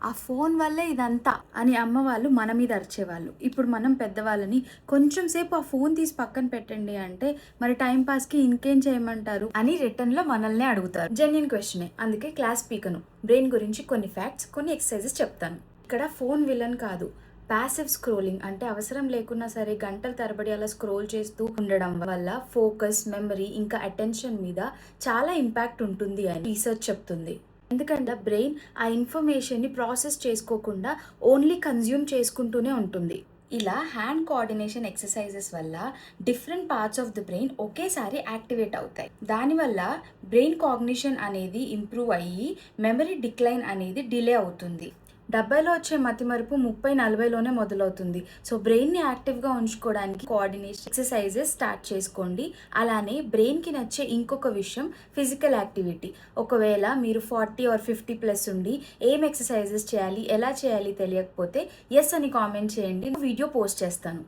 ఆ ఫోన్ వల్లే ఇదంతా అని అమ్మ వాళ్ళు మన మీద అరిచేవాళ్ళు. ఇప్పుడు మనం పెద్దవాళ్ళని కొంచెం సేపు ఆ ఫోన్ తీసి పక్కన పెట్టండి అంటే మరి టైం పాస్‌కి ఇంకేం చేయమంటారు అని రిటర్న్‌లో మనల్నే అడుగుతారు. జెన్యూన్ క్వెషనే. అందుకే క్లాస్ పీకను. బ్రెయిన్ గురించి కొన్ని ఫ్యాక్ట్స్, కొన్ని ఎక్సర్‌సైజెస్ చెప్తాను. ఇక్కడ ఫోన్ విలన్ కాదు. ప్యాసివ్ స్క్రోలింగ్ అంటే అవసరం లేకున్నా సరే గంటల తరబడి అలా స్క్రోల్ చేస్తూ ఉండడం వల్ల ఫోకస్, మెమరీ ఇంకా అటెన్షన్ మీద చాలా ఇంపాక్ట్ ఉంటుంది అని రీసెర్చ్ చెప్తుంది. ఎందుకంటే బ్రెయిన్ ఆ ఇన్ఫర్మేషన్ని ప్రాసెస్ చేసుకోకుండా ఓన్లీ కన్జ్యూమ్ చేసుకుంటూనే ఉంటుంది. ఇలా హ్యాండ్ కోఆర్డినేషన్ ఎక్సర్సైజెస్ వల్ల different parts of the brain ఒకేసారి యాక్టివేట్ అవుతాయి. దానివల్ల బ్రెయిన్ కాగ్నిషన్ అనేది ఇంప్రూవ్ అయ్యి మెమరీ డిక్లైన్ అనేది డిలే అవుతుంది. 70లో వచ్చే మతిమరుపు 30-40లోనే మొదలవుతుంది. సో బ్రెయిన్ని యాక్టివ్గా ఉంచుకోవడానికి కోఆర్డినేషన్ ఎక్సర్సైజెస్ స్టార్ట్ చేసుకోండి. అలానే బ్రెయిన్కి నచ్చే ఇంకొక విషయం ఫిజికల్ యాక్టివిటీ. ఒకవేళ మీరు 40 ఆర్ 50 ప్లస్ ఉండి ఏం ఎక్సర్సైజెస్ చేయాలి, ఎలా చేయాలి తెలియకపోతే ఎస్ అని కామెంట్ చేయండి. వీడియో పోస్ట్ చేస్తాను.